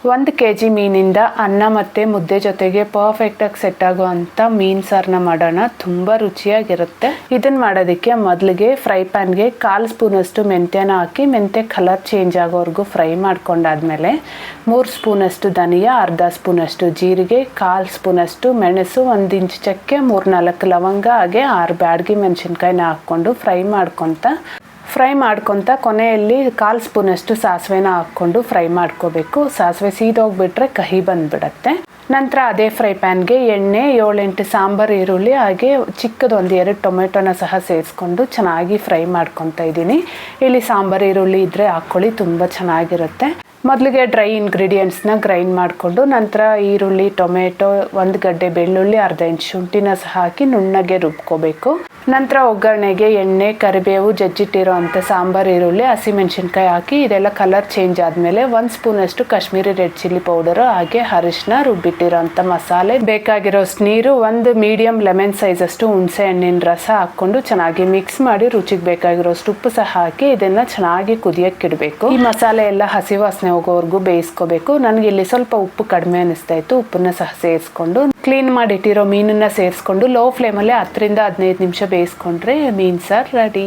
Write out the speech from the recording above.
1 kg ಮೀನಿಂದ ಅನ್ನ ಮತ್ತು ಮುದ್ದೆ ಜೊತೆಗೆ ಪರ್ಫೆಕ್ಟಾಗಿ ಸೆಟ್ ಆಗುವಂಥ ಮೀನು ಸಾರನ್ನ ಮಾಡೋಣ. ತುಂಬ ರುಚಿಯಾಗಿರುತ್ತೆ. ಇದನ್ನು ಮಾಡೋದಕ್ಕೆ ಮೊದಲಿಗೆ ಫ್ರೈ ಪ್ಯಾನ್ಗೆ 1/4 ಸ್ಪೂನಷ್ಟು ಮೆಂತ್ಯನ ಹಾಕಿ ಮೆಂತ್ಯ ಕಲರ್ ಚೇಂಜ್ ಆಗೋವರೆಗೂ ಫ್ರೈ ಮಾಡ್ಕೊಂಡಾದ್ಮೇಲೆ 3 ಸ್ಪೂನಷ್ಟು ಧನಿಯಾ, ಅರ್ಧ ಸ್ಪೂನಷ್ಟು ಜೀರಿಗೆ, 1/4 ಸ್ಪೂನಷ್ಟು ಮೆಣಸು, 1 ಇಂಚ್ ಚಕ್ಕೆ, 3-4 ಲವಂಗ ಹಾಗೆ 6 ಬ್ಯಾಡಗಿ ಮೆಣಸಿನ್ಕಾಯಿನ ಹಾಕ್ಕೊಂಡು ಫ್ರೈ ಮಾಡ್ಕೊತ ಕೊನೆಯಲ್ಲಿ 1/4 ಸ್ಪೂನಷ್ಟು ಸಾಸಿವೆನ ಹಾಕ್ಕೊಂಡು ಫ್ರೈ ಮಾಡ್ಕೋಬೇಕು. ಸಾಸಿವೆ ಸೀದೋಗ್ಬಿಟ್ರೆ ಕಹಿ ಬಂದ್ಬಿಡತ್ತೆ. ನಂತರ ಅದೇ ಫ್ರೈ ಪ್ಯಾನ್ಗೆ ಎಣ್ಣೆ, 7-8 ಸಾಂಬಾರು ಈರುಳ್ಳಿ ಹಾಗೆ ಚಿಕ್ಕದೊಂದು 2 ಟೊಮೆಟೊನ ಸಹ ಸೇರಿಸ್ಕೊಂಡು ಚೆನ್ನಾಗಿ ಫ್ರೈ ಮಾಡ್ಕೊತಾ ಇದ್ದೀನಿ. ಇಲ್ಲಿ ಸಾಂಬಾರು ಈರುಳ್ಳಿ ಇದ್ದರೆ ಹಾಕ್ಕೊಳ್ಳಿ, ತುಂಬ ಚೆನ್ನಾಗಿರುತ್ತೆ. ಮೊದಲಿಗೆ ಡ್ರೈ ಇಂಗ್ರೀಡಿಯೆಂಟ್ಸ್ನ ಗ್ರೈಂಡ್ ಮಾಡಿಕೊಂಡು ನಂತರ ಈರುಳ್ಳಿ, ಟೊಮೆಟೊ, 1 ಗಡ್ಡೆ ಬೆಳ್ಳುಳ್ಳಿ, ಅರ್ಧ ಇಂಚ್ ಶುಂಠಿನ ಸಹ ಹಾಕಿ ನುಣ್ಣಗೆ ರುಬ್ಕೋಬೇಕು. ನಂತರ ಒಗ್ಗರಣೆಗೆ ಎಣ್ಣೆ, ಕರಿಬೇವು, ಜಜ್ಜಿಟ್ಟಿರೋ ಅಂಥ ಸಾಂಬಾರು ಈರುಳ್ಳಿ, ಹಸಿಮೆಣಸಿನ್ಕಾಯಿ ಹಾಕಿ ಇದೆಲ್ಲ ಕಲರ್ ಚೇಂಜ್ ಆದಮೇಲೆ 1 ಸ್ಪೂನಷ್ಟು ಕಾಶ್ಮೀರಿ ರೆಡ್ ಚಿಲ್ಲಿ ಪೌಡರು ಹಾಗೆ ಅರಿಶಿನ, ರುಬ್ಬಿಟ್ಟಿರೋ ಅಂಥ ಮಸಾಲೆ, ಬೇಕಾಗಿರೋಷ್ಟು ನೀರು, 1 ಮೀಡಿಯಂ ಲೆಮನ್ ಸೈಜಷ್ಟು ಹುಣಸೆ ಹಣ್ಣಿನ ರಸ ಹಾಕ್ಕೊಂಡು ಚೆನ್ನಾಗಿ ಮಿಕ್ಸ್ ಮಾಡಿ ರುಚಿಗೆ ಬೇಕಾಗಿರೋಷ್ಟು ಉಪ್ಪು ಸಹ ಹಾಕಿ ಇದನ್ನು ಚೆನ್ನಾಗಿ ಕುದಿಯಕ್ಕಿಡಬೇಕು. ಈ ಮಸಾಲೆ ಎಲ್ಲ ಹಸಿ ವಾಸನೆ ಹೋಗೋವರೆಗೂ ಬೇಯಿಸ್ಕೋಬೇಕು. ನನಗೆ ಇಲ್ಲಿ ಸ್ವಲ್ಪ ಉಪ್ಪು ಕಡಿಮೆ ಅನಿಸ್ತಾ ಇತ್ತು. ಉಪ್ಪನ್ನ ಸಹ ಸೇರಿಸ್ಕೊಂಡು ಕ್ಲೀನ್ ಮಾಡಿಟ್ಟಿರೋ ಮೀನನ್ನ ಸೇರಿಸ್ಕೊಂಡು ಲೋ ಫ್ಲೇಮಲ್ಲಿ 10-15 ನಿಮಿಷ ಬೇಯಿಸ್ಕೊಂಡ್ರೆ ಮೀನು ಸಾರು ರೆಡಿ.